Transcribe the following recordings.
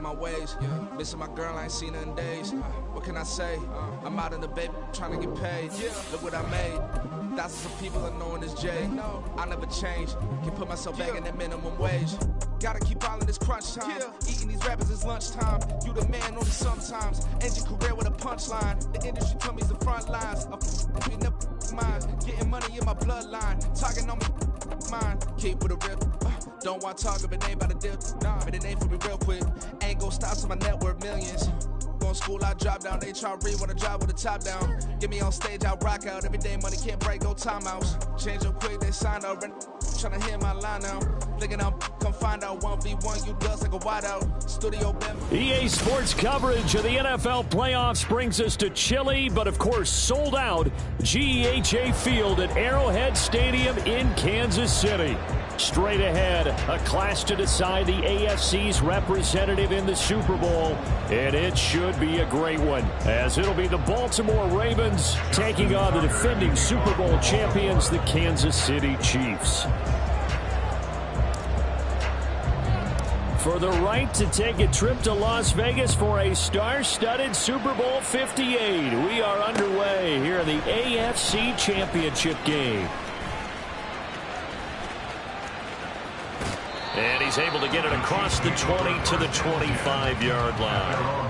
on my ways. Missing my girl, I ain't seen her in days. What can I say? I'm out in the baby trying to get paid. Look what I made. Thousands of people are knowing this Jay. I'll never change. Can put myself back in that minimum wage. Gotta keep all in this crunch time. Eating these rappers is lunchtime. You the man only sometimes. End your career with a punchline. The industry told me the front lines. You never mind. Getting money in my bloodline. Talking on me mine. Keep with a rip. Don't want to talk if it ain't about the deal. But it ain't for me real quick. Ain't gon' stop so my net worth millions. Going school, I drop down. They try to read when I drive with the top down. Get me on stage, I rock out. Every day money can't break, no timeouts. Change up quick, they sign up. Trying to hear my line now. Thinking I'm come find out 1v1, you dust like a wideout. Studio band. EA Sports coverage of the NFL playoffs brings us to chilly, but of course sold out GEHA Field at Arrowhead Stadium in Kansas City. Straight ahead, a clash to decide the AFC's representative in the Super Bowl, and it should be a great one, as it'll be the Baltimore Ravens taking on the defending Super Bowl champions, the Kansas City Chiefs. For the right to take a trip to Las Vegas for a star-studded Super Bowl 58, we are underway here in the AFC Championship game. And he's able to get it across the 20 to the 25-yard line.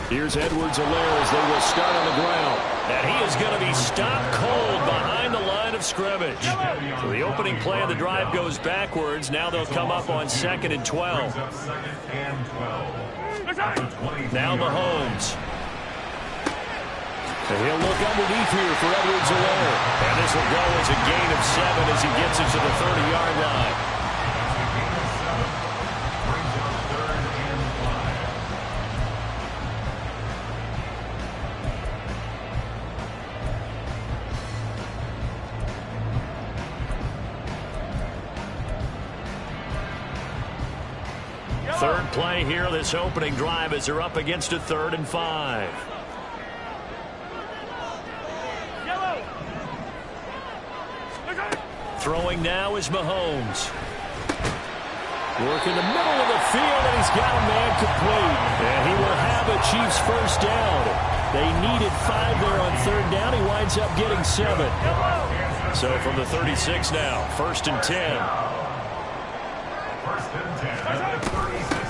Here's Edwards-Helaire as they will start on the ground. And he is going to be stopped cold behind the line of scrimmage. So the opening play of the drive goes backwards. Now they'll come up on 2nd and 12. Now Mahomes. And he'll look underneath here for Edwards-Helaire. And this will go as a gain of 7 as he gets it to the 30-yard line. Third play here, this opening drive, as they're up against a 3rd and 5. Throwing now is Mahomes. Work in the middle of the field, and he's got a man complete. And he will have a Chiefs first down. They needed 5 there on 3rd down. He winds up getting 7. So from the 36 now, 1st and 10.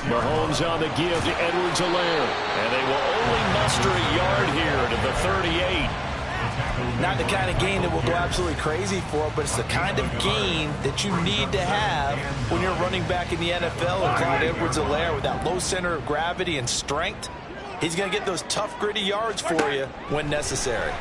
Mahomes on the give to Edwards-Helaire. And they will only muster a yard here to the 38. Not the kind of gain that will go absolutely crazy for, but it's the kind of gain that you need to have when you're running back in the NFL. And Clyde Edwards-Helaire, with that low center of gravity and strength, he's going to get those tough, gritty yards for you when necessary.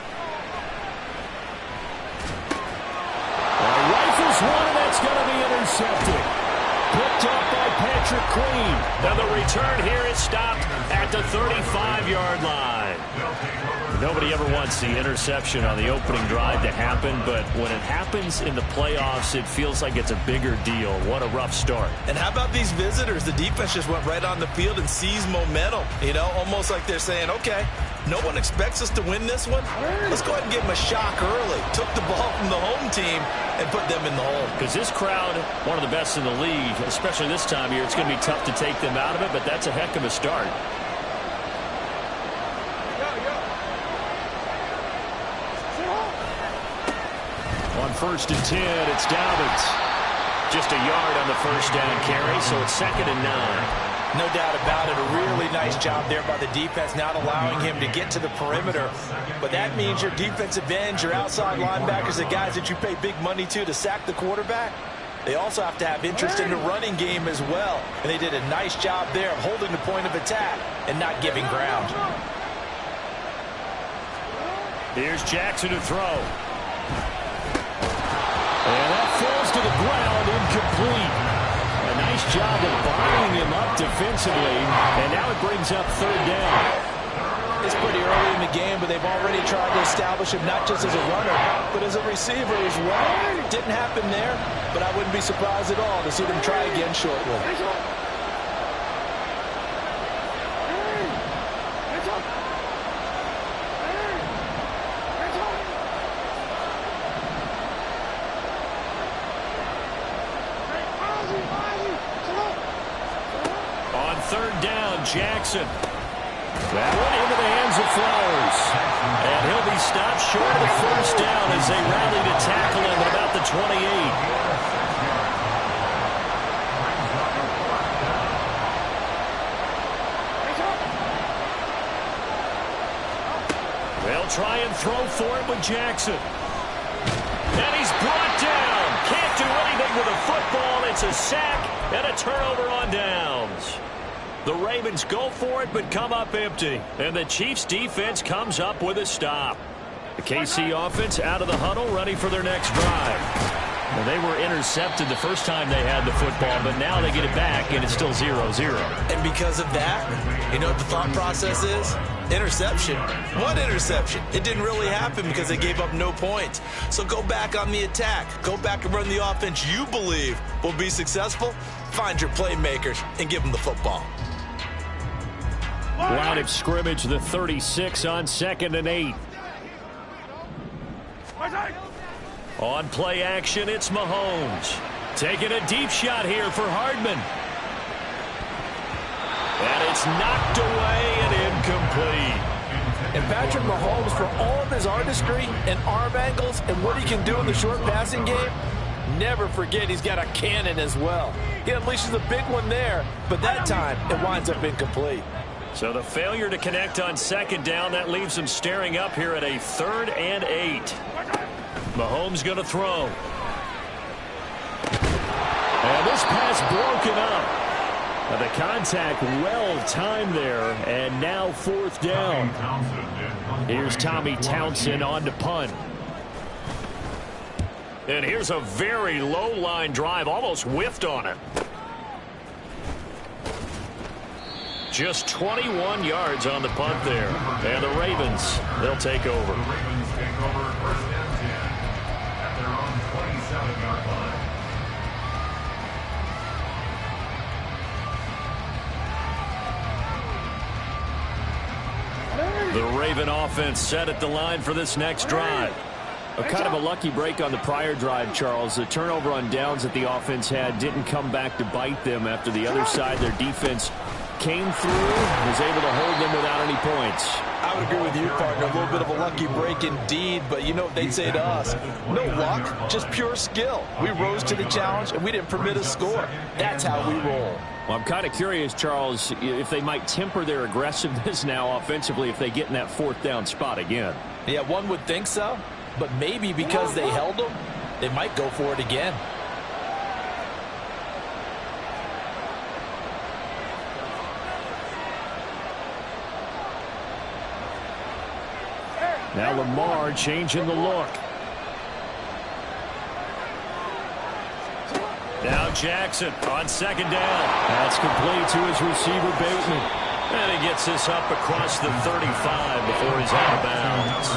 Rifles one, and that's going to be intercepted. Picked up by Patrick Queen. Now the return here is stopped at the 35-yard line. Nobody ever wants the interception on the opening drive to happen, but when it happens in the playoffs, it feels like it's a bigger deal. What a rough start. And how about these visitors? The defense just went right on the field and seized momentum. You know, almost like they're saying, okay, no one expects us to win this one. Let's go ahead and give them a shock early. Took the ball from the home team and put them in the hole. Because this crowd, one of the best in the league, especially this time of year, it's going to be tough to take them out of it, but that's a heck of a start. On 1st and 10, it's Dobbins. Just a yard on the first down carry, so it's 2nd and 9. No doubt about it. A really nice job there by the defense, not allowing him to get to the perimeter. But that means your defensive ends, your outside linebackers, the guys that you pay big money to sack the quarterback, they also have to have interest in the running game as well. And they did a nice job there of holding the point of attack and not giving ground. Here's Jackson to throw. And that falls to the ground, incomplete. A nice job of buying him up defensively, and now it brings up 3rd down. It's pretty early in the game, but they've already tried to establish him not just as a runner, but as a receiver as well. Didn't happen there, but I wouldn't be surprised at all to see them try again shortly. On third down, Jackson. That one into the hands of Flowers. And he'll be stopped short of the first down as they rally to tackle him at about the 28. They'll try and throw for it with Jackson. And he's brought down. Can't do anything with a football. It's a sack and a turnover on downs. The Ravens go for it, but come up empty. And the Chiefs defense comes up with a stop. The KC offense out of the huddle, ready for their next drive. Well, they were intercepted the first time they had the football, but now they get it back, and it's still 0-0. And because of that, you know what the thought process is? Interception. What interception? It didn't really happen because they gave up no points. So go back on the attack. Go back and run the offense you believe will be successful. Find your playmakers and give them the football. Line of scrimmage, the 36 on 2nd and 8. On play action, it's Mahomes. Taking a deep shot here for Hardman. And it's knocked away and incomplete. And Patrick Mahomes, for all of his artistry and arm angles and what he can do in the short passing game, never forget he's got a cannon as well. He unleashes a big one there, but that time it winds up incomplete. So the failure to connect on 2nd down, that leaves him staring up here at a 3rd and 8. Mahomes going to throw. And this pass broken up. The contact well timed there, and now 4th down. Here's Tommy Townsend on to punt. And here's a very low line drive, almost whiffed on it. Just 21 yards on the punt there. And the Ravens, they'll take over. The Ravens take over 1st and 10 at their own 27-yard line. The Raven offense set at the line for this next drive. Kind of a lucky break on the prior drive, Charles. The turnover on downs that the offense had didn't come back to bite them after the other side. Their defense came through, was able to hold them without any points. I would agree with you, partner. A little bit of a lucky break indeed, but you know what they'd say to us? No luck, just pure skill. We rose to the challenge, and we didn't permit a score. That's how we roll. Well, I'm kind of curious, Charles, if they might temper their aggressiveness now offensively if they get in that 4th down spot again. Yeah, one would think so, but maybe because they held them, they might go for it again. Now Lamar changing the look. Now Jackson on 2nd down. That's complete to his receiver, Bateman. And he gets this up across the 35 before he's out of bounds.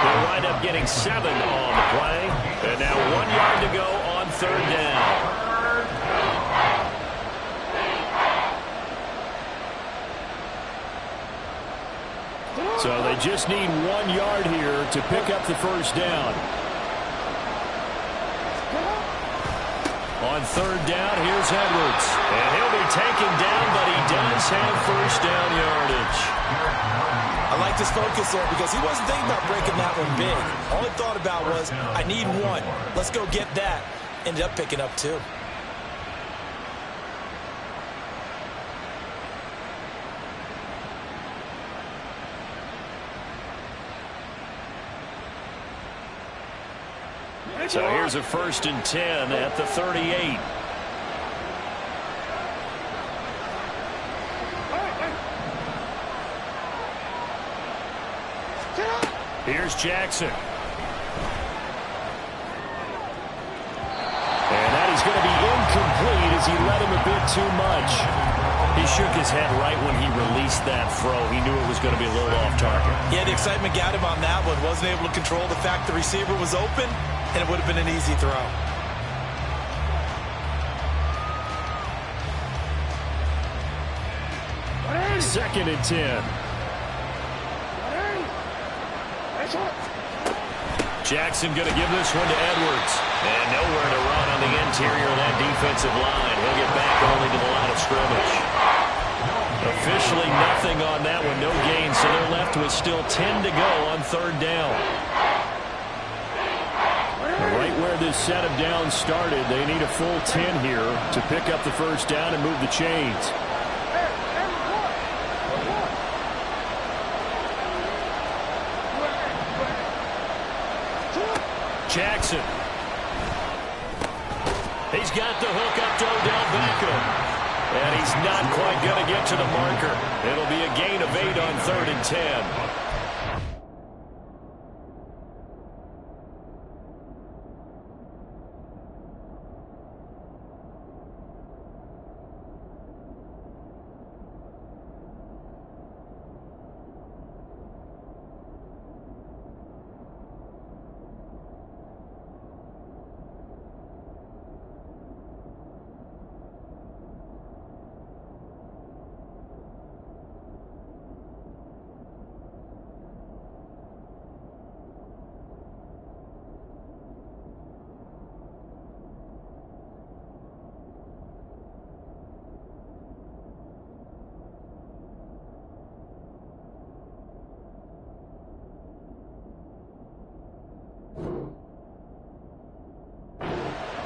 They'll wind up getting 7 on the play. And now 1 yard to go on 3rd down. So they just need 1 yard here to pick up the first down. On 3rd down, here's Edwards. And he'll be taken down, but he does have first down yardage. I like this focus there because he wasn't thinking about breaking that one big. All he thought about was, I need 1. Let's go get that. Ended up picking up 2. So here's a 1st and 10 at the 38. Here's Jackson. And that is going to be incomplete as he led him a bit too much. He shook his head right when he released that throw. He knew it was going to be a little off target. Yeah, the excitement got him on that one. Wasn't able to control the fact the receiver was open, and it would have been an easy throw. Second and 10. Jackson going to give this one to Edwards. And nowhere to run on the interior of that defensive line. He'll get back only to the line of scrimmage. Officially nothing on that one. No gain, so they're left with still 10 to go on third down. Right where this set of downs started, they need a full 10 here to pick up the first down and move the chains. Jackson. He's got the hook up to Odell Beckham. And he's not quite going to get to the marker. It'll be a gain of 8 on third and 10.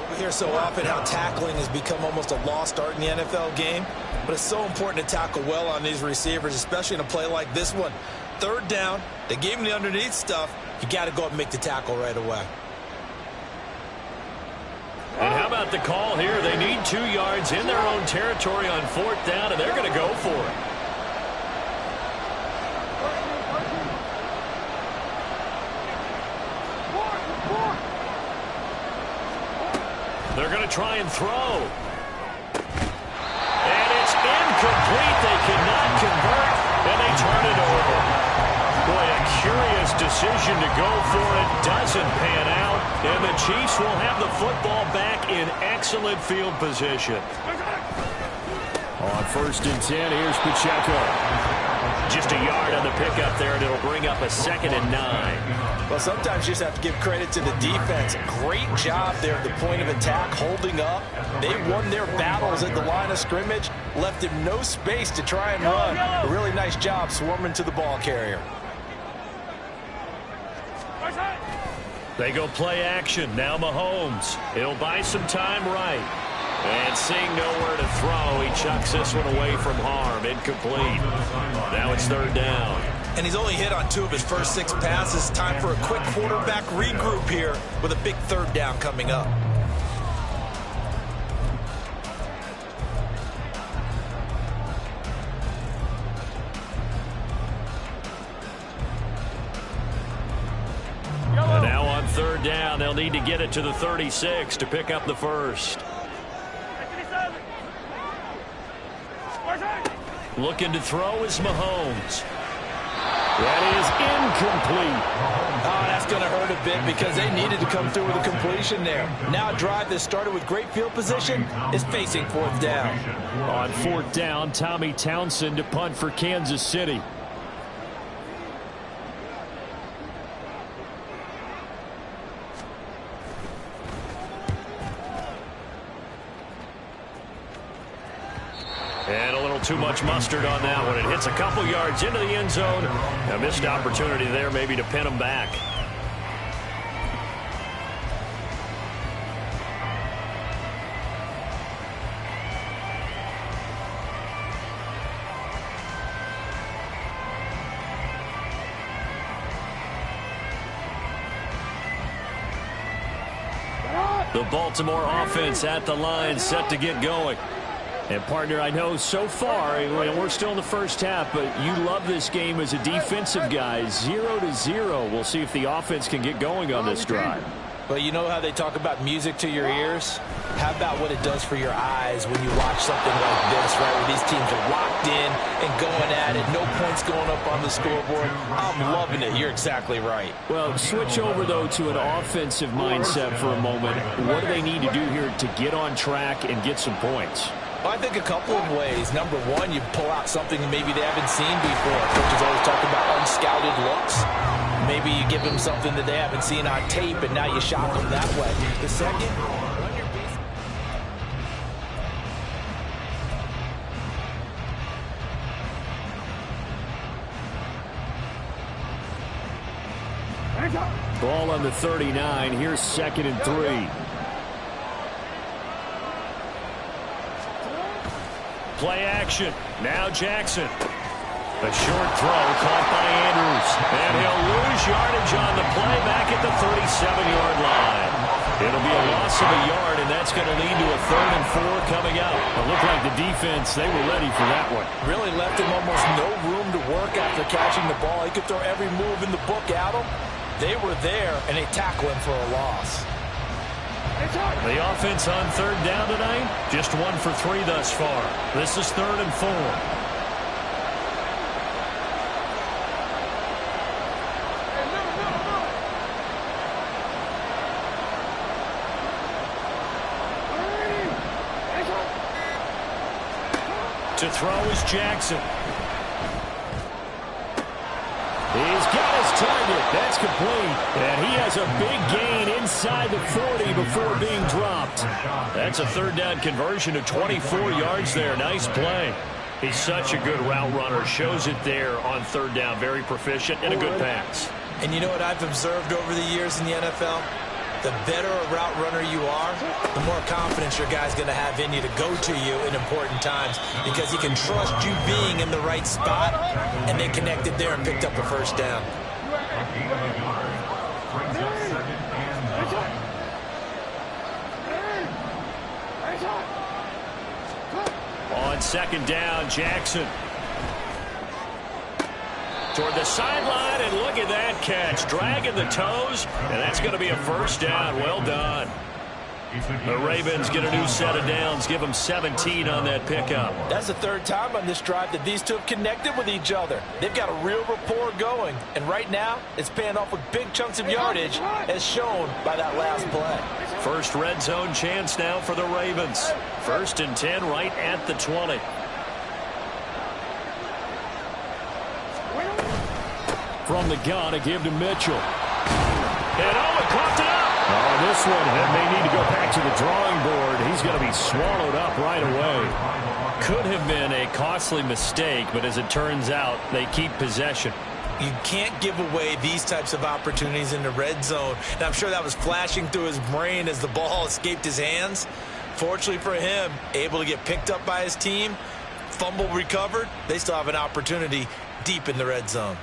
We hear so often how tackling has become almost a lost art in the NFL game, but it's so important to tackle well on these receivers, especially in a play like this one. Third down, they gave him the underneath stuff. You got to go up and make the tackle right away. And how about the call here? They need 2 yards in their own territory on fourth down, and they're going to go for it. They're going to try and throw. And it's incomplete. They cannot convert, and they turn it over. Boy, a curious decision to go for it. Doesn't pan out, and the Chiefs will have the football back in excellent field position. On first and 10, here's Pacheco. Just a yard on the pickup there, and it'll bring up a 2nd and 9. Well, sometimes you just have to give credit to the defense. Great job there at the point of attack, holding up. They won their battles at the line of scrimmage, left him no space to try and run. A really nice job swarming to the ball carrier. They go play action. Now Mahomes. He'll buy some time right. And seeing nowhere to throw, he chucks this one away from harm. Incomplete. Now it's third down. And he's only hit on 2 of his first 6 passes. Time for a quick quarterback regroup here with a big third down coming up. And now on third down, they'll need to get it to the 36 to pick up the first. Looking to throw is Mahomes. That is incomplete. Oh, that's going to hurt a bit because they needed to come through with a completion there. Now a drive that started with great field position is facing fourth down. On fourth down, Tommy Townsend to punt for Kansas City. And a little too much mustard on that one. It hits a couple yards into the end zone. A missed opportunity there maybe to pin them back. The Baltimore offense at the line, set to get going. And, partner, I know so far, we're still in the first half, but you love this game as a defensive guy. 0-0. We'll see if the offense can get going on this drive. Well, you know how they talk about music to your ears? How about what it does for your eyes when you watch something like this, right, where these teams are locked in and going at it, no points going up on the scoreboard? I'm loving it. You're exactly right. Well, switch over, though, to an offensive mindset for a moment. What do they need to do here to get on track and get some points? Well, I think a couple of ways. Number one, you pull out something maybe they haven't seen before. Coaches always talk about unscouted looks. Maybe you give them something that they haven't seen on tape, and now you shock them that way. The second, run your base. Ball on the 39. Here's 2nd and 3. Play action. Now Jackson. A short throw caught by Andrews. And he'll lose yardage on the play back at the 37-yard line. It'll be a loss of a yard, and that's going to lead to a 3rd and 4 coming up. It looked like the defense, they were ready for that one. Really left him almost no room to work after catching the ball. He could throw every move in the book at him. They were there, and they tackle him for a loss. The offense on 3rd down tonight, just 1 for 3 thus far. This is 3rd and 4. To throw is Jackson. He's got his target. That's complete. And he has a big gain inside the 40 before being dropped. That's a 3rd down conversion to 24 yards there. Nice play. He's such a good route runner. Shows it there on 3rd down. Very proficient and a good pass. And you know what I've observed over the years in the NFL? The better a route runner you are, the more confidence your guy's going to have in you to go to you in important times because he can trust you being in the right spot, and they connected there and picked up a 1st down. On 2nd down, Jackson. Toward the sideline, and look at that catch. Dragging the toes, and that's going to be a 1st down. Well done. The Ravens get a new set of downs, give them 17 on that pickup. That's the 3rd time on this drive that these two have connected with each other. They've got a real rapport going, and right now it's paying off with big chunks of yardage as shown by that last play. First red zone chance now for the Ravens. 1st and 10 right at the 20. From the gun, a give to Mitchell. And Owen coughed it up. Oh, this one may need to go back to the drawing board. He's going to be swallowed up right away. Could have been a costly mistake, but as it turns out, they keep possession. You can't give away these types of opportunities in the red zone. And I'm sure that was flashing through his brain as the ball escaped his hands. Fortunately for him, able to get picked up by his team, fumble recovered. They still have an opportunity deep in the red zone.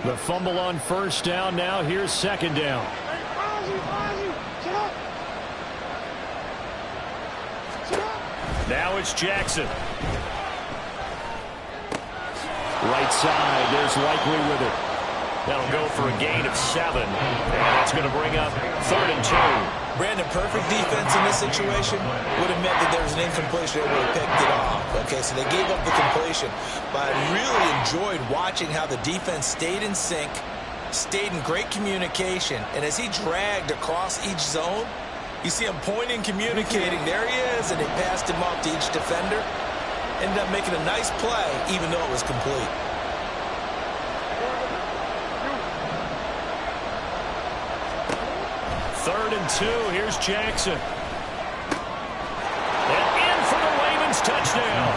The fumble on 1st down. Now here's 2nd down. Now it's Jackson. Right side. There's Likely with it. That'll go for a gain of 7. And that's going to bring up 3rd and 2. Brandon, perfect defense in this situation would have meant that there was an incompletion. They would have picked it off. Okay, so they gave up the completion. But I really enjoyed watching how the defense stayed in sync, stayed in great communication. And as he dragged across each zone, you see him pointing, communicating. There he is, and they passed him off to each defender. Ended up making a nice play, even though it was complete. Third and 2. Here's Jackson. And in for the Ravens touchdown.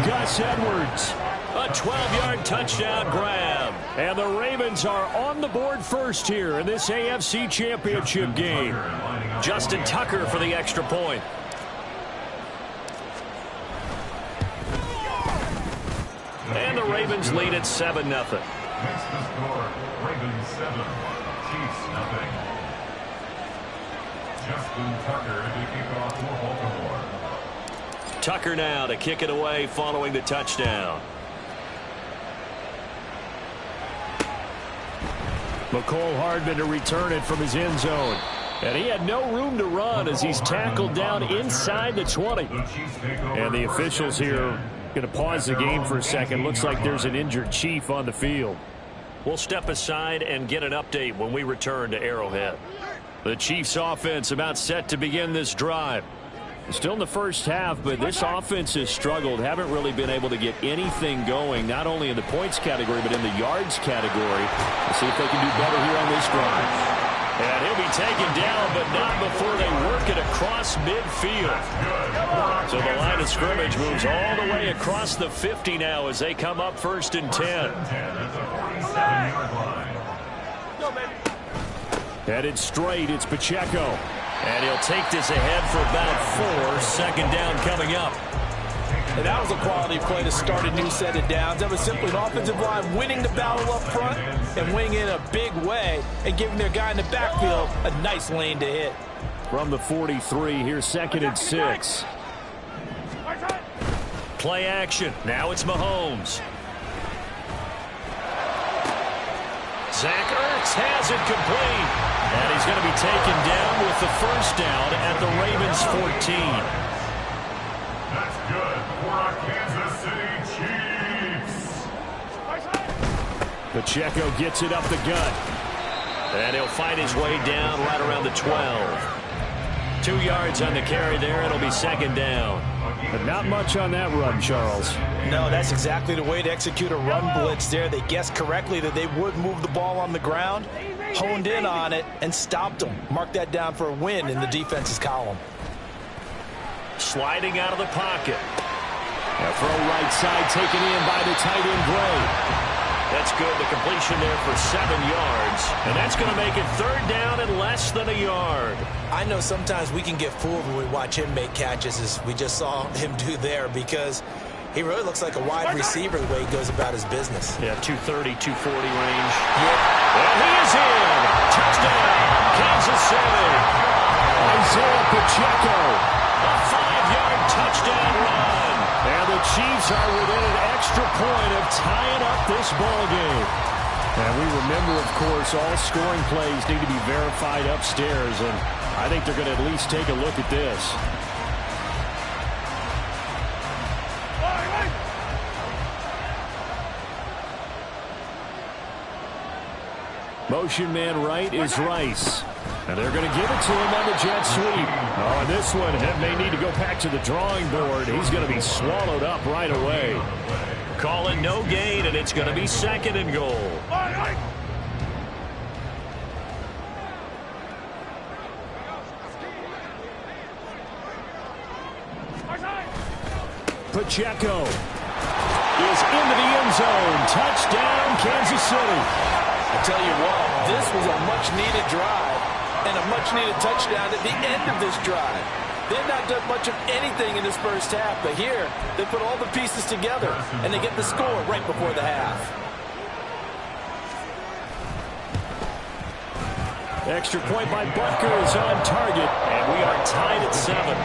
Gus Edwards. A 12-yard touchdown grab. And the Ravens are on the board first here in this AFC Championship game. Justin Tucker for the extra point. And the Ravens lead at 7-0. Next to score, Ravens 7, Chiefs 0. Justin Tucker to kick off for Baltimore. Tucker now to kick it away following the touchdown. McCole Hardman to return it from his end zone. And he had no room to run as he's tackled down inside the 20. And the officials here going to pause the game for a second. Looks like there's an injured Chief on the field. We'll step aside and get an update when we return to Arrowhead. The Chiefs offense about set to begin this drive. Still in the first half, but this offense has struggled. Haven't really been able to get anything going, not only in the points category, but in the yards category. Let's see if they can do better here on this drive. And he'll be taken down, but not before they work it across midfield. So the line of scrimmage moves all the way across the 50 now as they come up 1st and 10. Headed straight, it's Pacheco. And he'll take this ahead for about 4. Second down coming up. And that was a quality play to start a new set of downs. That was simply an offensive line winning the battle up front and winning in a big way and giving their guy in the backfield a nice lane to hit. From the 43, here's 2nd and 6. Play action. Now it's Mahomes. Zach Ertz has it complete. And he's going to be taken down with the first down at the Ravens 14. That's good for our Kansas City Chiefs. Pacheco gets it up the gut. And he'll fight his way down right around the 12. 2 yards on the carry there. It'll be 2nd down. But not much on that run, Charles. No, that's exactly the way to execute a run blitz there. They guessed correctly that they would move the ball on the ground, honed in on it, and stopped them. Mark that down for a win in the defense's column. Sliding out of the pocket. A throw right side taken in by the tight end Gray. That's good. The completion there for 7 yards. And that's going to make it 3rd down and less than a yard. I know sometimes we can get fooled when we watch him make catches, as we just saw him do there, because he really looks like a wide receiver the way he goes about his business. Yeah, 230, 240 range. Yeah. And he is in. Touchdown, Kansas City. Isaiah Pacheco. A 5-yard touchdown run. And the Chiefs are within an extra point of tying up this ball game. And we remember, of course, all scoring plays need to be verified upstairs, and I think they're going to at least take a look at this. Motion man right is Rice. And they're going to give it to him on the jet sweep. Oh, and this one may need to go back to the drawing board. He's going to be swallowed up right away. Call it no gain, and it's going to be 2nd and goal. Pacheco is into the end zone. Touchdown, Kansas City. I tell you what, this was a much-needed drive and a much-needed touchdown at the end of this drive. They've not done much of anything in this first half, but here they put all the pieces together, and they get the score right before the half. Extra point by Butker is on target, and we are tied at 7.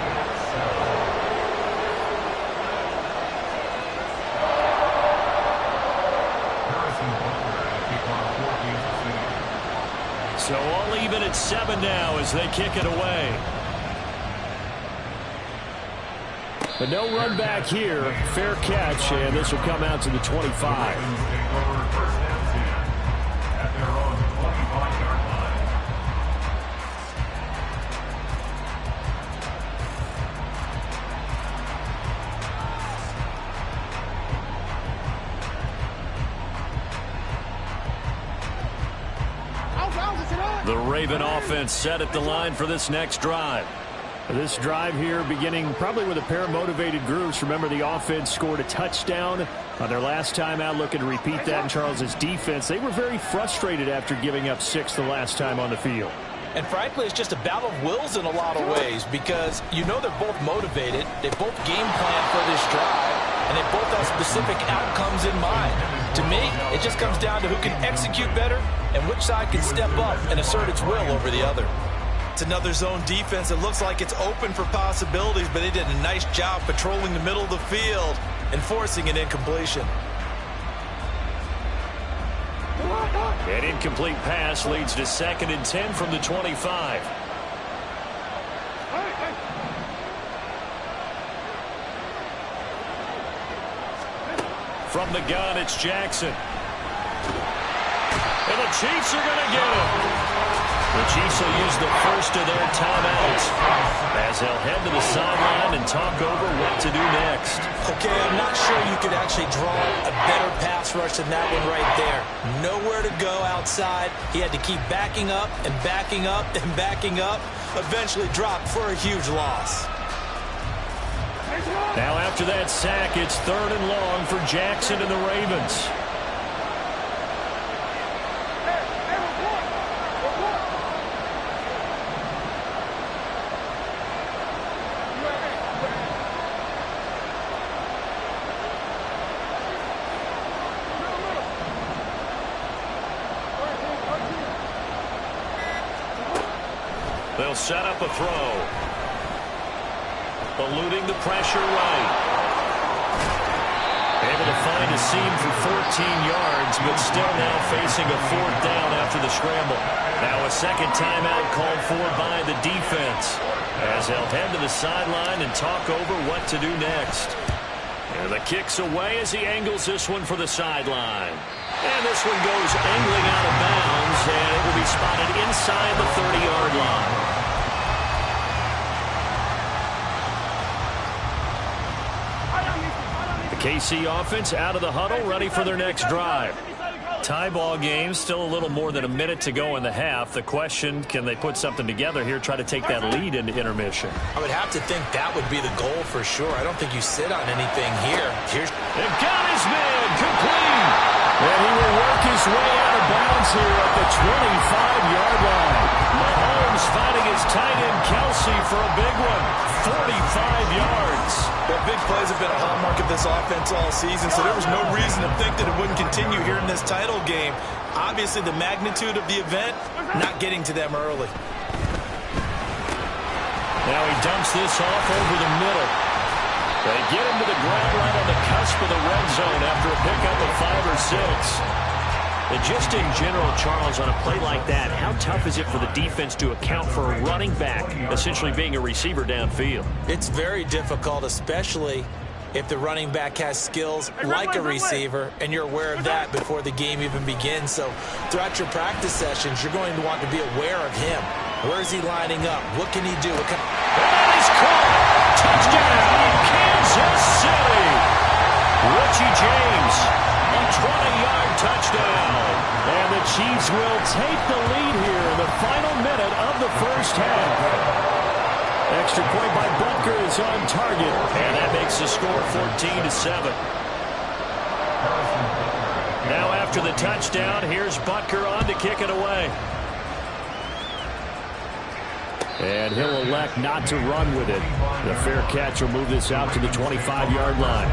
So all even at 7 now as they kick it away. But no run back here. Fair catch, and this will come out to the 25. The Raven offense set at the line for this next drive. This drive here beginning probably with a pair of motivated groups. Remember, the offense scored a touchdown on their last time out. Looking to repeat that in Charles's defense. They were very frustrated after giving up 6 the last time on the field. And frankly, it's just a battle of wills in a lot of ways, because you know they're both motivated. They both game plan for this drive, and they both have specific outcomes in mind. To me, it just comes down to who can execute better and which side can step up and assert its will over the other. It's another zone defense. It looks like it's open for possibilities, but they did a nice job patrolling the middle of the field and forcing an incompletion. An incomplete pass leads to 2nd and 10 from the 25. From the gun, it's Jackson. And the Chiefs are going to get him. The Chiefs will use the first of their timeouts as they'll head to the sideline and talk over what to do next. Okay, I'm not sure you could actually draw a better pass rush than that one right there. Nowhere to go outside. He had to keep backing up and backing up and backing up. Eventually dropped for a huge loss. Now after that sack, it's 3rd and long for Jackson and the Ravens. They'll set up a throw. Eluding the pressure right. Able to find a seam for 14 yards, but still now facing a 4th down after the scramble. Now a second timeout called for by the defense as they'll head to the sideline and talk over what to do next. And the kick's away as he angles this one for the sideline. And this one goes angling out of bounds, and it will be spotted inside the 30-yard line. KC offense out of the huddle, ready for their next drive. Tie ball game, still a little more than a minute to go in the half. The question, can they put something together here, try to take that lead into intermission? I would have to think that would be the goal for sure. I don't think you sit on anything here. They've got his man, complete. And he will work his way out of bounds here at the 25-yard line. Mahomes finding his tight end Kelsey for a big one. 45 yards. Well, big plays have been a hallmark of this offense all season, so there was no reason to think that it wouldn't continue here in this title game. Obviously, the magnitude of the event, not getting to them early. Now he dumps this off over the middle. They get him to the ground right on the cusp of the red zone after a pickup of 5 or 6. And just in general, Charles, on a play like that, how tough is it for the defense to account for a running back essentially being a receiver downfield? It's very difficult, especially if the running back has skills like a receiver, and you're aware of that before the game even begins. So throughout your practice sessions, you're going to want to be aware of him. Where is he lining up? What can he do? That is caught! Touchdown, Kansas City! Richie James, a 20-yard touchdown. And the Chiefs will take the lead here in the final minute of the first half. Extra point by Butker is on target, and that makes the score 14-7. Now after the touchdown, here's Butker on to kick it away. And he'll elect not to run with it. The fair catch will move this out to the 25-yard line.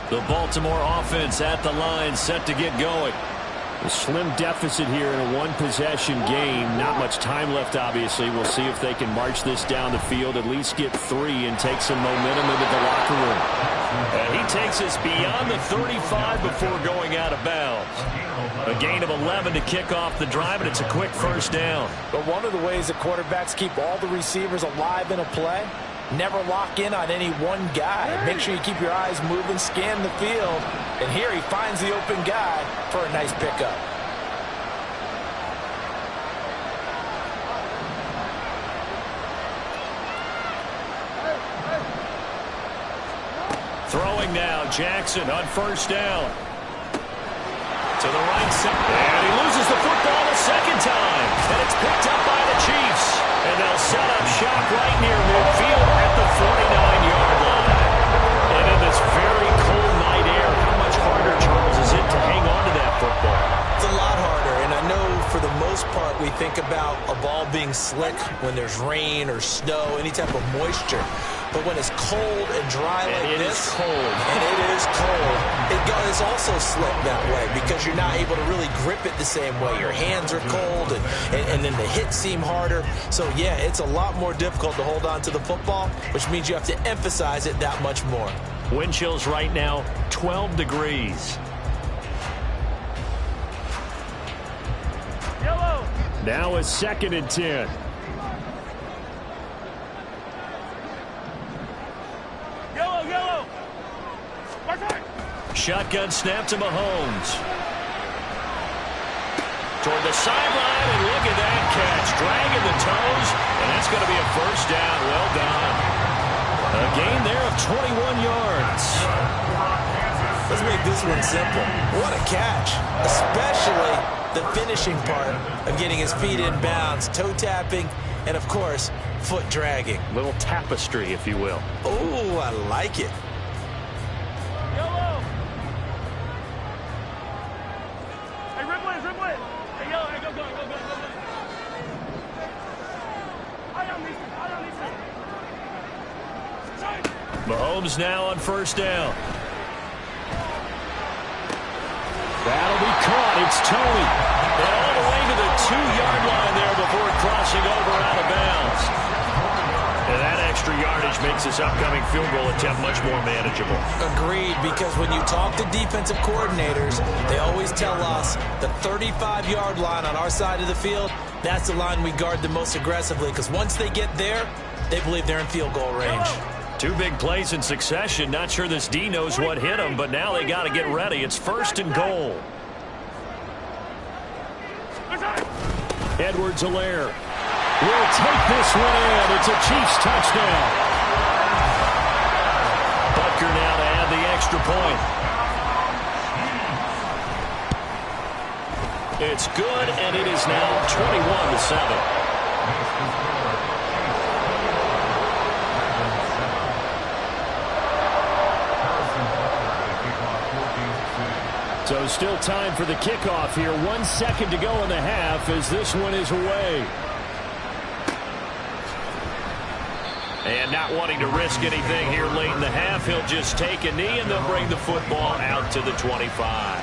The Baltimore offense at the line, set to get going. A slim deficit here in a one-possession game. Not much time left, obviously. We'll see if they can march this down the field, at least get 3, and take some momentum into the locker room. And he takes us beyond the 35 before going out of bounds. A gain of 11 to kick off the drive, and it's a quick first down. But one of the ways that quarterbacks keep all the receivers alive in a play, never lock in on any one guy. Make sure you keep your eyes moving, scan the field. And here he finds the open guy for a nice pickup. Throwing now, Jackson on first down. To the right side. And he loses the football a second time. And it's picked up by the Chiefs. And they'll set up shop right near midfield at the 49-yard line. And in this very cold night air, how much harder, Charles, is it to hang on to that football? It's a lot harder, and I know for the most part we think about a ball being slick when there's rain or snow, any type of moisture. But when it's cold and dry like this, cold. and it is cold, it's also slick that way because you're not able to really grip it the same way. Your hands are cold, and then the hits seem harder. So, yeah, it's a lot more difficult to hold on to the football, which means you have to emphasize it that much more. Wind chills right now, 12 degrees. Yellow. Now a 2nd and 10. Yellow. Shotgun snap to Mahomes. Toward the sideline, and look at that catch. Dragging the toes, and that's going to be a first down. Well done. A gain there of 21 yards. Let's make this one simple. What a catch, especially the finishing part of getting his feet in bounds, toe tapping, and, of course, foot dragging. Little tapestry, if you will. Oh, I like it. Yellow. Hey, ripple it. Hey, yellow. Hey, go. Eye on these two. Mahomes now on first down. That'll be caught. It's Tony. And all the way to the 2-yard line there before crossing over out of bounds. And that extra yardage makes this upcoming field goal attempt much more manageable. Agreed, because when you talk to defensive coordinators, they always tell us the 35-yard line on our side of the field, that's the line we guard the most aggressively, because once they get there, they believe they're in field goal range. 2 big plays in succession. Not sure this D knows what hit him, but now they got to get ready. It's 1st and goal. Edwards-Helaire will take this one in. It's a Chiefs touchdown. Butker now to add the extra point. It's good, and it is now 21-7. So still time for the kickoff here. 1 second to go in the half as this one is away. And not wanting to risk anything here late in the half, he'll just take a knee and they'll bring the football out to the 25.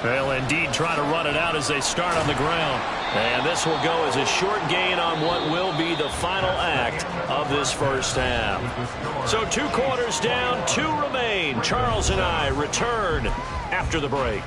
Well, indeed, trying to run it out as they start on the ground. And this will go as a short gain on what will be the final act of this first half. So 2 quarters down, 2 remain. Charles and I return after the break.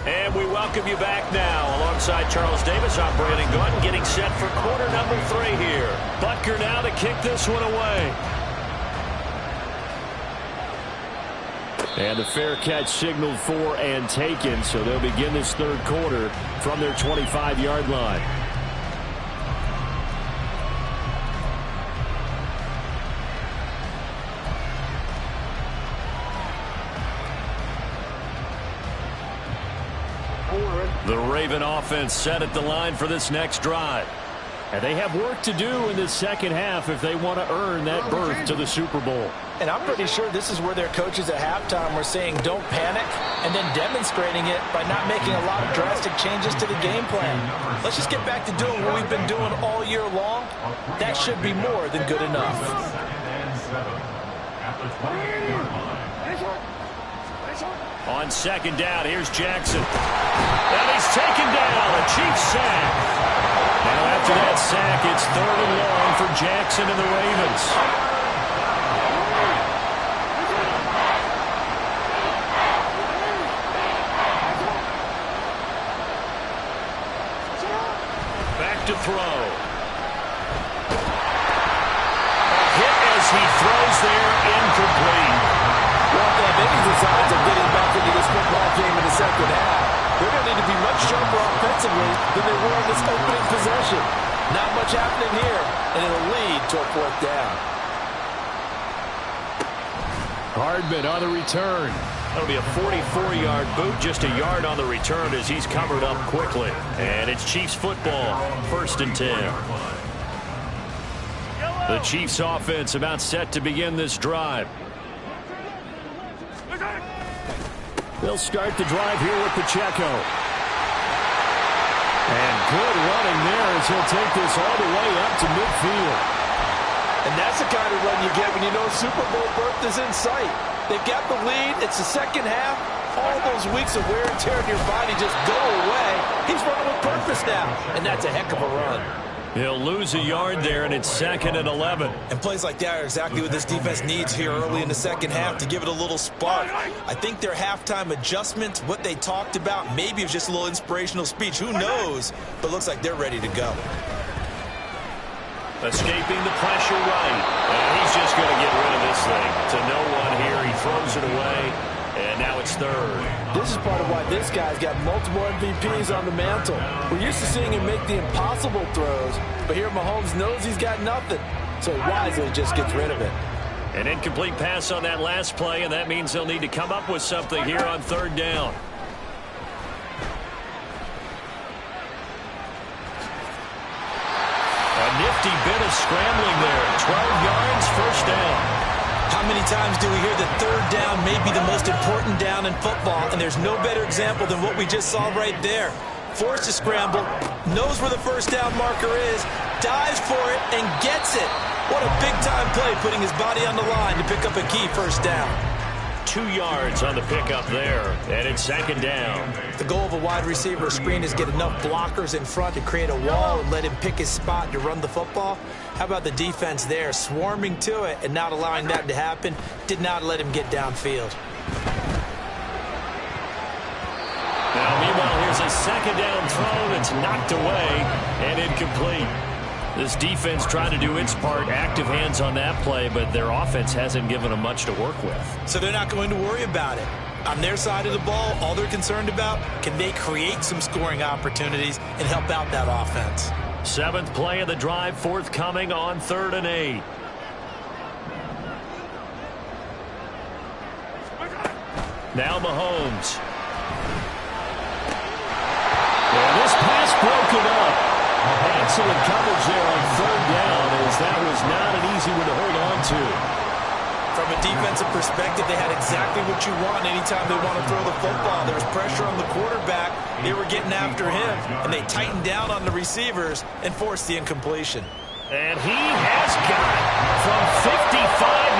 And we welcome you back now. Alongside Charles Davis, I'm Brandon Gaudin, getting set for quarter number 3 here. Butker now to kick this one away. And the fair catch signaled for and taken, so they'll begin this 3rd quarter from their 25-yard line. The Raven offense set at the line for this next drive. And they have work to do in the second half if they want to earn that berth to the Super Bowl. And I'm pretty sure this is where their coaches at halftime were saying don't panic and then demonstrating it by not making a lot of drastic changes to the game plan. Let's just get back to doing what we've been doing all year long. That should be more than good enough. On 2nd down, here's Jackson. And he's taken down. A Chiefs sack. Now after that sack, it's 3rd and long for Jackson and the Ravens. Back to throw. A hit as he throws there, incomplete. Well, if they have any designs of getting back into this football game in the second half, they're going to need to be much sharper offensively than they were in this opening possession. Not much happening here, and it'll lead to a 4th down. Hardman on the return. That'll be a 44-yard boot, just a yard on the return as he's covered up quickly. And it's Chiefs football, 1st and 10. The Chiefs offense about set to begin this drive. They'll start the drive here with Pacheco. And good running there as he'll take this all the way up to midfield. And that's the kind of run you get when you know Super Bowl berth is in sight. They've got the lead. It's the second half. All those weeks of wear and tear in your body just go away. He's running with purpose now, and that's a heck of a run. He'll lose a yard there, and it's 2nd and 11. And plays like that are exactly what this defense needs here early in the second half to give it a little spark. I think their halftime adjustments, what they talked about, maybe it was just a little inspirational speech. Who knows? But looks like they're ready to go. Escaping the pressure right. And he's just going to get rid of this thing. To no one here. He throws it away. And now it's 3rd. This is part of why this guy's got multiple MVPs on the mantle. We're used to seeing him make the impossible throws, but here Mahomes knows he's got nothing, so he wisely just gets rid of it. An incomplete pass on that last play, and that means they'll need to come up with something here on 3rd down. A nifty bit of scrambling there. 12 yards, 1st down. How many times do we hear that 3rd down may be the most important down in football, and there's no better example than what we just saw right there. Forced to scramble, knows where the 1st down marker is, dives for it, and gets it. What a big-time play, putting his body on the line to pick up a key 1st down. 2 yards on the pickup there, and it's 2nd down. The goal of a wide receiver screen is get enough blockers in front to create a wall and let him pick his spot to run the football. How about the defense there, swarming to it and not allowing that to happen? Did not let him get downfield. Now, meanwhile, here's a 2nd down throw that's knocked away and incomplete. This defense trying to do its part, active hands on that play, but their offense hasn't given them much to work with. So they're not going to worry about it. On their side of the ball, all they're concerned about, can they create some scoring opportunities and help out that offense? 7th play of the drive, forthcoming on 3rd and 8. Now Mahomes. And this pass broken up. Excellent coverage there on 3rd down, as that was not an easy one to hold on to. From a defensive perspective, they had exactly what you want anytime they want to throw the football. There was pressure on the quarterback. They were getting after him, and they tightened down on the receivers and forced the incompletion. And he has got it from 55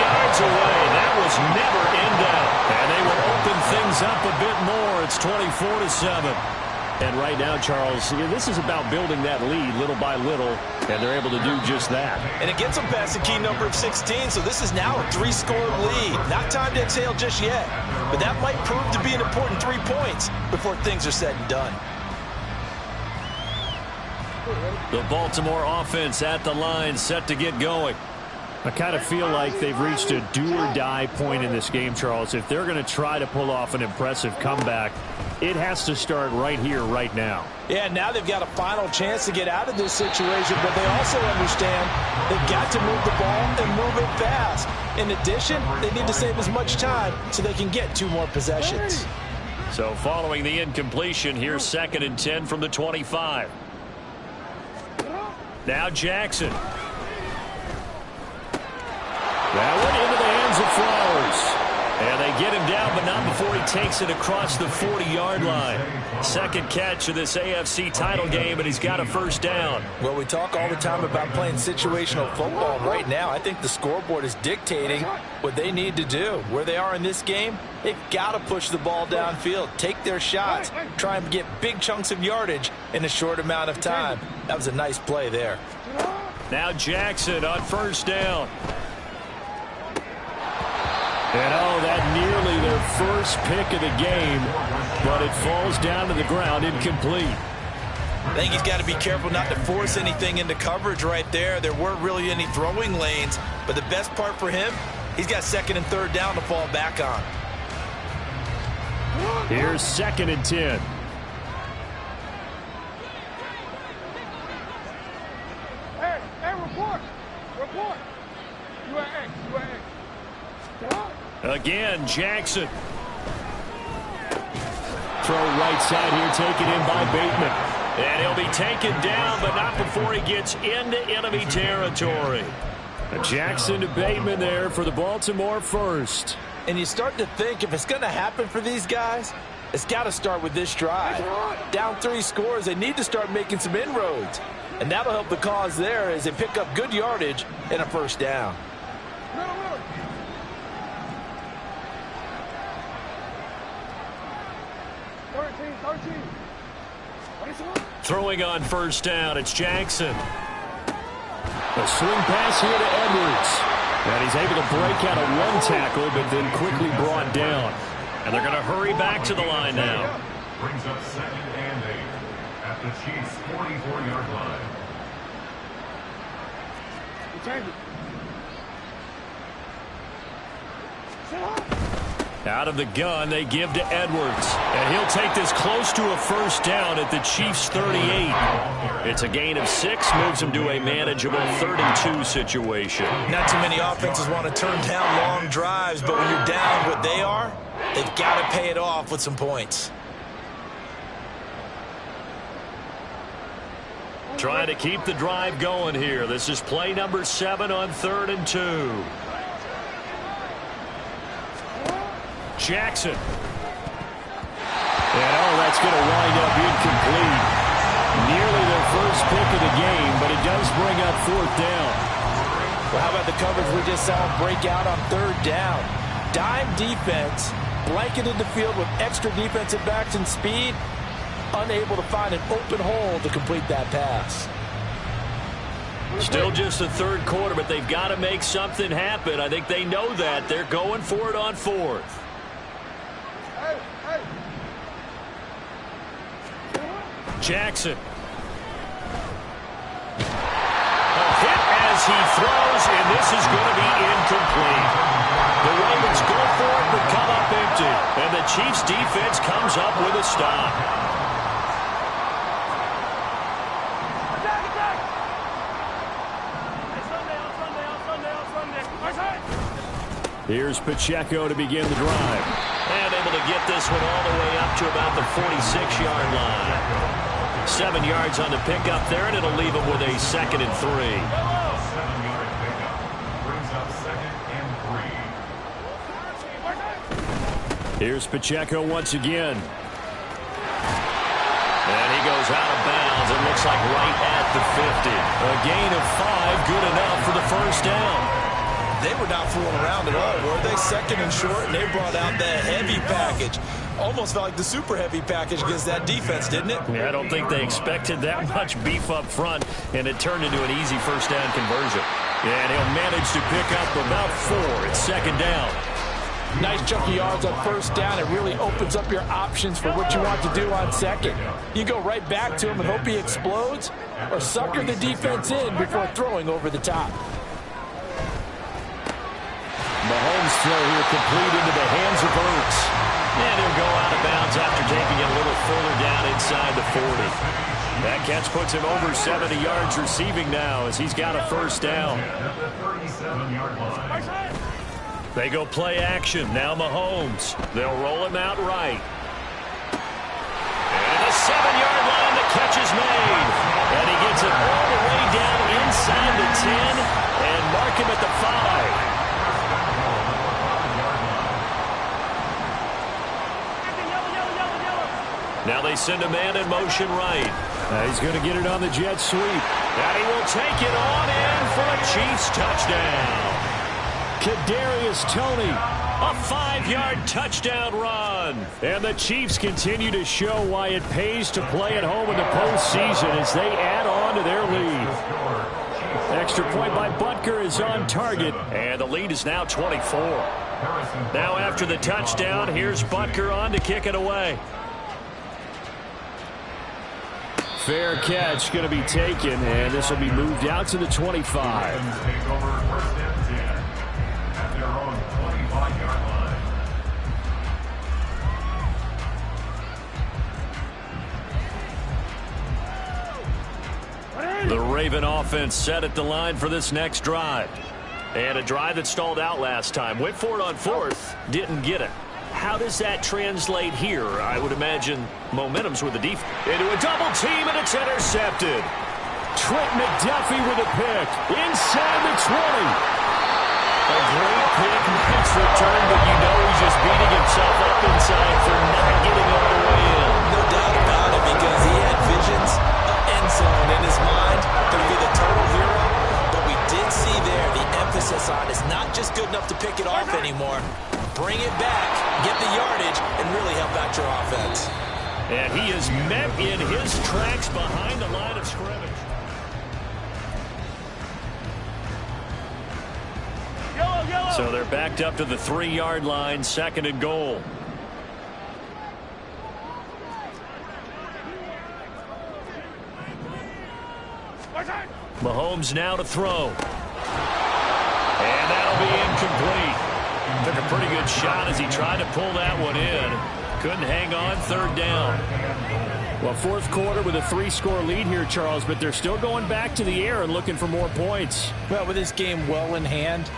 yards away. That was never in doubt. And they will open things up a bit more. It's 24-7. And right now, Charles, this is about building that lead little by little, and they're able to do just that. And it gets them past the key number of 16, so this is now a 3-score lead. Not time to exhale just yet, but that might prove to be an important 3 points before things are said and done. The Baltimore offense at the line, set to get going. I kind of feel like they've reached a do-or-die point in this game, Charles. If they're going to try to pull off an impressive comeback, it has to start right here, right now. Yeah, now they've got a final chance to get out of this situation, but they also understand they've got to move the ball and move it fast. In addition, they need to save as much time so they can get 2 more possessions. So following the incompletion, here's 2nd and 10 from the 25. Now Jackson. That went into the hands of Flowers. And they get him down, but not before he takes it across the 40-yard line. 2nd catch of this AFC title game, and he's got a 1st down. Well, we talk all the time about playing situational football. Right now, I think the scoreboard is dictating what they need to do. Where they are in this game, they've got to push the ball downfield, take their shots, try and get big chunks of yardage in a short amount of time. That was a nice play there. Now Jackson on 1st down. And that nearly their first pick of the game, but it falls down to the ground incomplete. I think he's got to be careful not to force anything into coverage right there. There weren't really any throwing lanes, but the best part for him, he's got 2nd and 3rd down to fall back on. Here's 2nd and 10. Hey, report. You are X. Again, Jackson. Throw right side here, taken in by Bateman. And he'll be taken down, but not before he gets into enemy territory. Jackson to Bateman there for the Baltimore first. And you start to think if it's going to happen for these guys, it's got to start with this drive. Down 3 scores, they need to start making some inroads. And that'll help the cause there as they pick up good yardage and a first down. Throwing on first down, it's Jackson. A swing pass here to Edwards. And he's able to break out of one tackle, but then quickly brought down. And they're going to hurry back to the line now. Brings up 2nd and 8 at the Chiefs' 44-yard line. Out of the gun, they give to Edwards. And he'll take this close to a first down at the Chiefs' 38. It's a gain of 6, moves him to a manageable 32 situation. Not too many offenses want to turn down long drives, but when you're down what they are, they've got to pay it off with some points. Trying to keep the drive going here. This is play number 7 on 3rd and 2. Jackson. And that's going to wind up incomplete. Nearly their first pick of the game, but it does bring up 4th down. Well, how about the coverage we just saw break out on 3rd down? Dime defense, blanketed the field with extra defensive backs and speed, unable to find an open hole to complete that pass. Still just the 3rd quarter, but they've got to make something happen. I think they know that. They're going for it on 4th. Jackson. A hit as he throws, and this is going to be incomplete. The Ravens go for it, but come up empty. And the Chiefs defense comes up with a stop. Here's Pacheco to begin the drive. And able to get this one all the way up to about the 46-yard line. 7 yards on the pickup there, and it'll leave him with a 2nd and 3. 7-yard pickup brings up 2nd and 3. Here's Pacheco once again. And he goes out of bounds. It looks like right at the 50. A gain of 5, good enough for the first down. They were not fooling around at all, were they? 2nd and short, and they brought out the heavy package. Almost felt like the super heavy package against that defense, didn't it? Yeah, I don't think they expected that much beef up front, and it turned into an easy first down conversion. And he'll manage to pick up about 4. It's 2nd down. Nice chunky yards on first down. It really opens up your options for what you want to do on 2nd. You go right back to him and hope he explodes, or sucker the defense in before throwing over the top. Mahomes throw here complete into the hands of Ertz. And he'll go out of bounds after taking it a little further down inside the 40. That catch puts him over 70 yards receiving now as he's got a first down. They go play action. Now Mahomes. They'll roll him out right. And the 7-yard line, the catch is made. And he gets it all the way down inside the 10 and mark him at the 5. Now they send a man in motion right. He's going to get it on the jet sweep. And he will take it on in for a Chiefs touchdown. Kadarius Toney, a 5-yard touchdown run. And the Chiefs continue to show why it pays to play at home in the postseason as they add on to their lead. Extra point by Butker is on target, and the lead is now 24. Now after the touchdown, here's Butker on to kick it away. Fair catch going to be taken, and this will be moved out to the 25. Take over 1st and 10 at their own 25-yard line. The Raven offense set at the line for this next drive. And a drive that stalled out last time. Went for it on fourth, didn't get it. How does that translate here? I would imagine momentum's with the defense. Into a double team, and it's intercepted. Trent McDuffie with a pick. Inside the 20. A great pick, nice return, but you know he's just beating himself up inside for not getting all the way in. No doubt about it, because he had visions of end zone in his mind to be the total hero. But we did see there the emphasis on is not just good enough to pick it off anymore. Bring it back, get the yardage, and really help out your offense. And he is met in his tracks behind the line of scrimmage. So they're backed up to the 3-yard line, 2nd and goal. Mahomes now to throw. And that'll be incomplete. Took a pretty good shot as he tried to pull that one in. Couldn't hang on, 3rd down. Well, 4th quarter with a 3-score lead here, Charles, but they're still going back to the air and looking for more points. Well, with this game well in hand,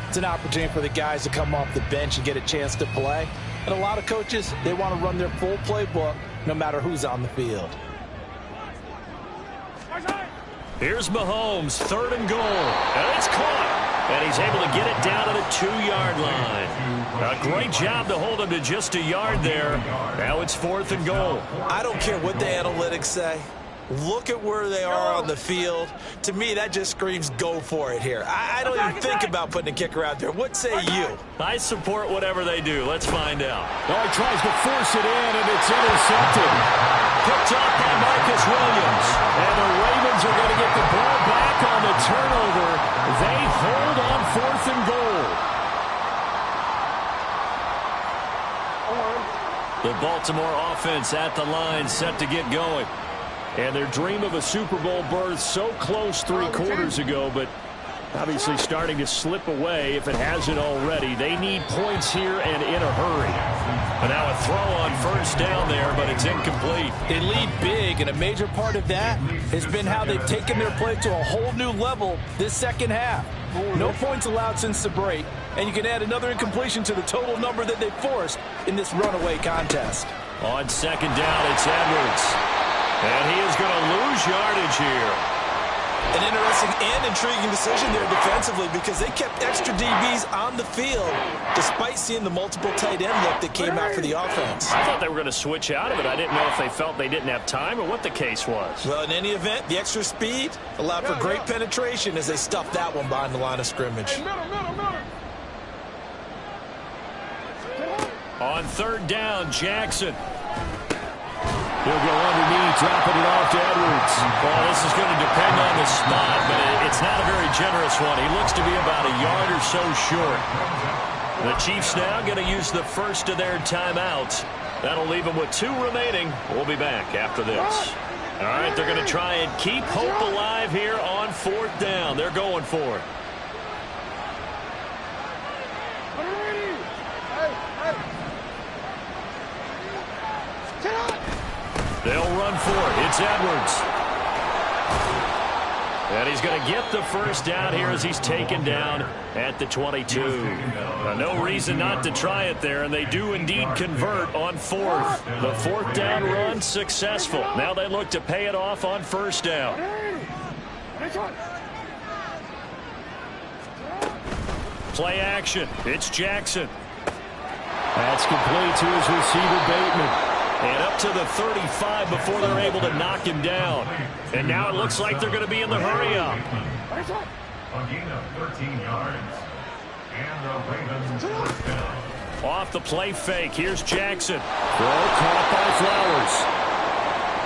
it's an opportunity for the guys to come off the bench and get a chance to play. And a lot of coaches, they want to run their full playbook no matter who's on the field. Here's Mahomes, 3rd and goal. And it's caught. And he's able to get it down to the 2-yard line. A great job to hold him to just a yard there. Now it's 4th and goal. I don't care what the analytics say. Look at where they are on the field. To me, that just screams go for it here. I don't even think about putting a kicker out there. What say you? I support whatever they do. Let's find out. Oh, he tries to force it in, and it's intercepted. Picked off by Marcus Williams. And the Ravens are going to get the ball back on the turnover. They hold on 4th and goal. The Baltimore offense at the line, set to get going. And their dream of a Super Bowl berth so close 3 quarters ago, but obviously starting to slip away if it hasn't already. They need points here and in a hurry. And now a throw on 1st down there, but it's incomplete. They lead big, and a major part of that has been how they've taken their play to a whole new level this 2nd half. No points allowed since the break, and you can add another incompletion to the total number that they forced in this runaway contest. On 2nd down, it's Edwards. And he is going to lose yardage here. An interesting and intriguing decision there defensively, because they kept extra DBs on the field despite seeing the multiple tight end look that came out for the offense. I thought they were going to switch out of it. I didn't know if they felt they didn't have time or what the case was. Well, in any event, the extra speed allowed for great penetration as they stuffed that one behind the line of scrimmage. On 3rd down, Jackson. He'll go underneath, dropping it off to Edwards. Well, this is going to depend on the spot, but it's not a very generous one. He looks to be about a yard or so short. The Chiefs now going to use the first of their timeouts. That'll leave them with 2 remaining. We'll be back after this. All right, they're going to try and keep hope alive here on 4th down. They're going for it. They'll run for it. It's Edwards. And he's going to get the 1st down here as he's taken down at the 22. No reason not to try it there, and they do indeed convert on 4th. The 4th down run successful. Now they look to pay it off on 1st down. Play action. It's Jackson. That's complete to his receiver, Bateman. And up to the 35 before they're able to knock him down. And now it looks like they're going to be in the hurry-up. A gain of 13 yards. And the Ravens 1st down. Off the play fake. Here's Jackson. Well caught by Flowers.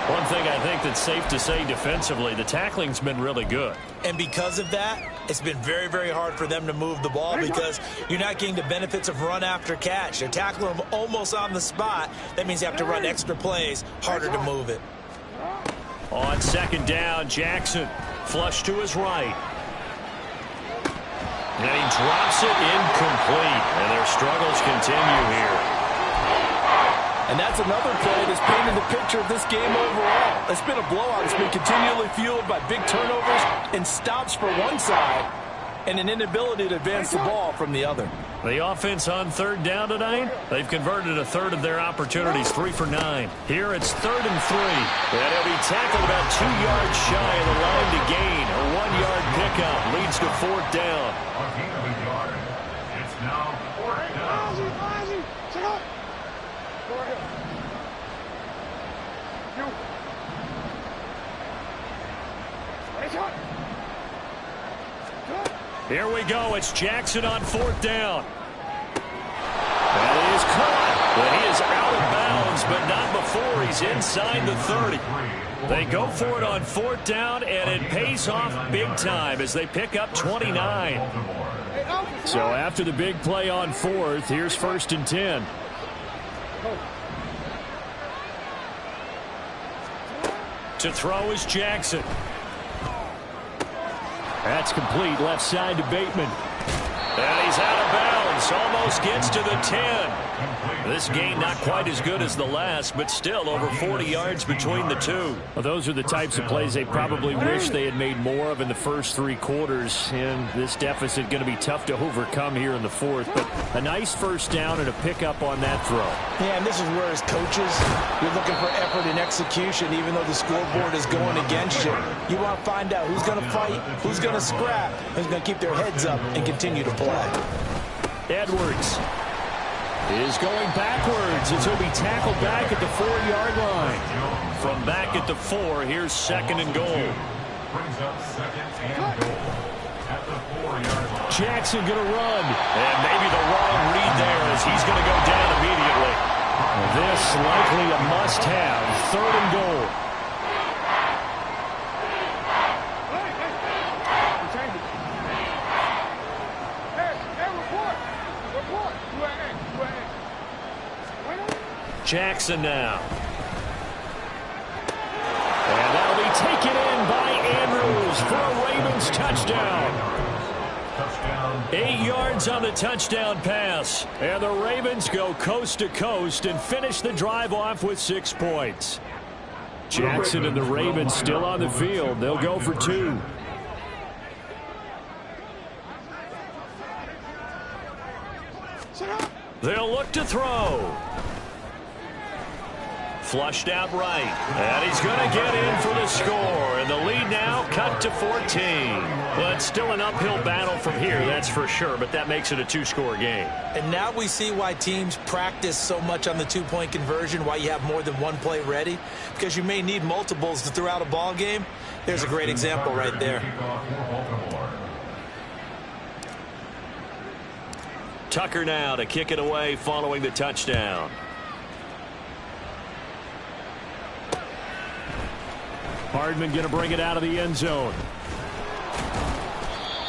One thing I think that's safe to say defensively, the tackling's been really good. And because of that, it's been very, very hard for them to move the ball because you're not getting the benefits of run after catch. They're tackling them almost on the spot. That means you have to run extra plays, harder to move it. On 2nd down, Jackson flush to his right. And he drops it incomplete. And their struggles continue here. And that's another play that's painted the picture of this game overall. It's been a blowout. It's been continually fueled by big turnovers and stops for one side and an inability to advance the ball from the other. The offense on third down tonight, they've converted a third of their opportunities, 3 for 9. Here it's 3rd and 3. And he'll be tackled about 2 yards shy of the line to gain. A 1-yard pickup leads to 4th down. It's now 4th down. Here we go. It's Jackson on 4th down. That is caught. But he is out of bounds, but not before he's inside the 30. They go for it on 4th down, and it pays off big time as they pick up 29. So after the big play on 4th, here's 1st and 10. To throw is Jackson. That's complete left side to Bateman. And he's out of bounds. Almost gets to the 10. This game not quite as good as the last, but still over 40 yards between the two. Well, those are the types of plays they probably wish they had made more of in the first 3 quarters. And this deficit going to be tough to overcome here in the 4th. But a nice first down and a pickup on that throw. Yeah, and this is where as coaches, you're looking for effort and execution, even though the scoreboard is going against you. You want to find out who's going to fight, who's going to scrap, who's going to keep their heads up and continue to play. Edwards is going backwards as he'll be tackled back at the 4-yard line. From back at the 4, here's 2nd and goal. Brings up 2nd and goal at the 4-yard line. Jackson going to run. And maybe the wrong read there as he's going to go down immediately. This likely a must-have. 3rd and goal. Jackson now. And that'll be taken in by Andrews for a Ravens touchdown. 8 yards on the touchdown pass. And the Ravens go coast to coast and finish the drive off with 6 points. Jackson and the Ravens still on the field. They'll go for 2. They'll look to throw. Flushed out right. And he's going to get in for the score. And the lead now cut to 14. But still an uphill battle from here, that's for sure. But that makes it a 2-score game. And now we see why teams practice so much on the 2-point conversion, why you have more than one play ready. Because you may need multiples to throw out a ball game. There's a great example right there. Tucker now to kick it away following the touchdown. Hardman going to bring it out of the end zone.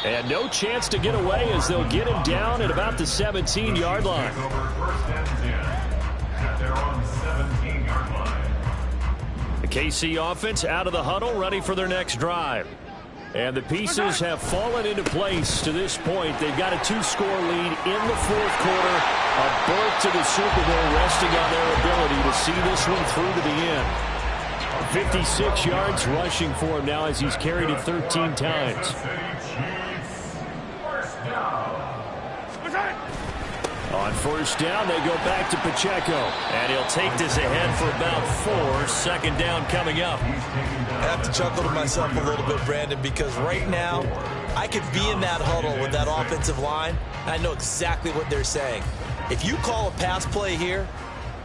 And no chance to get away as they'll get him down at about the 17-yard line. The KC offense out of the huddle, ready for their next drive. And the pieces have fallen into place to this point. They've got a 2-score lead in the 4th quarter. A berth to the Super Bowl resting on their ability to see this one through to the end. 56 yards rushing for him now as he's carried it 13 times. On 1st down, they go back to Pacheco. And he'll take this ahead for about 4. 2nd down coming up. I have to chuckle to myself a little bit, Brandon, because right now I could be in that huddle with that offensive line, and I know exactly what they're saying. If you call a pass play here,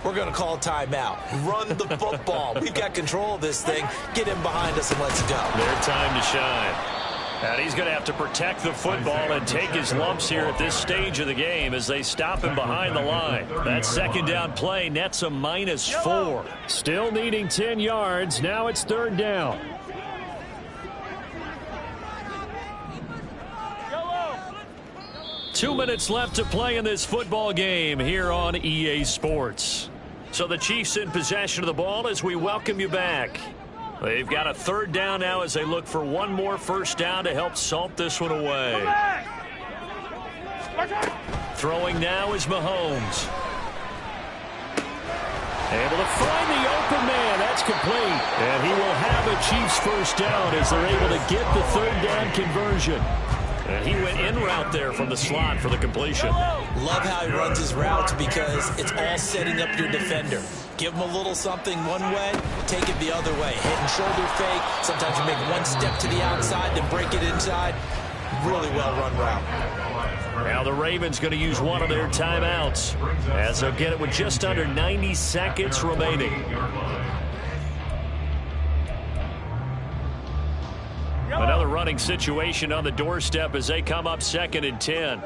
we're going to call a timeout. Run the football. We've got control of this thing. Get him behind us and let's go. Their time to shine. And he's going to have to protect the football and take his lumps here at this stage of the game as they stop him behind the line. That 2nd down play nets a -4. Still needing 10 yards. Now it's 3rd down. Two minutes left to play in this football game here on EA Sports. So the Chiefs in possession of the ball as we welcome you back. They've got a 3rd down now as they look for one more 1st down to help salt this one away. Throwing now is Mahomes. Able to find the open man. That's complete. And he will have a Chiefs 1st down as they're able to get the 3rd down conversion. And he went in route there from the slot for the completion. Love how he runs his routes because it's all setting up your defender. Give him a little something one way, take it the other way. Head and shoulder fake. Sometimes you make one step to the outside, then break it inside. Really well run route. Now the Ravens going to use one of their timeouts as they'll get it with just under 90 seconds remaining. Another running situation on the doorstep as they come up 2nd and 10.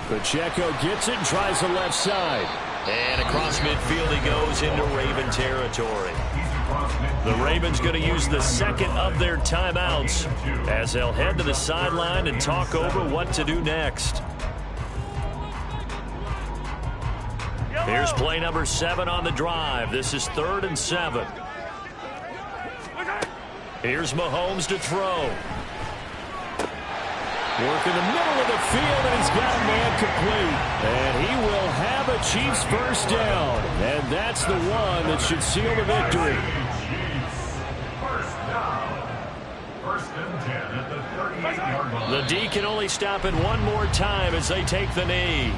Pacheco gets it and tries the left side. And across midfield he goes into Raven territory. The Ravens going to use the second of their timeouts as they'll head to the sideline and talk over what to do next. Here's play number 7 on the drive. This is 3rd and 7. Here's Mahomes to throw. Work in the middle of the field, and he's got a man complete. And he will have a Chiefs first down. And that's the one that should seal the victory. First and 10 at the 38-yard line. The D can only stop it one more time as they take the knee.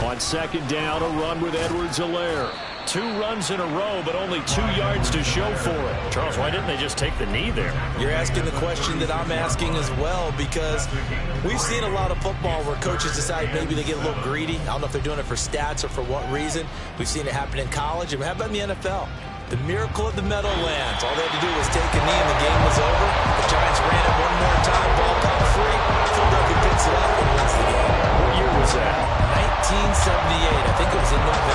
On 2nd down, a run with Edwards-Helaire. 2 runs in a row, but only 2 yards to show for it. Charles, why didn't they just take the knee there? You're asking the question that I'm asking as well, because we've seen a lot of football where coaches decide maybe they get a little greedy. I don't know if they're doing it for stats or for what reason. We've seen it happen in college. And how about in the NFL? The miracle of the Meadowlands. All they had to do was take a knee and the game was over. The Giants ran it one more time. Ball caught free. Philadelphia picks it up and wins the game. What year was that? 1978. I think it was in November.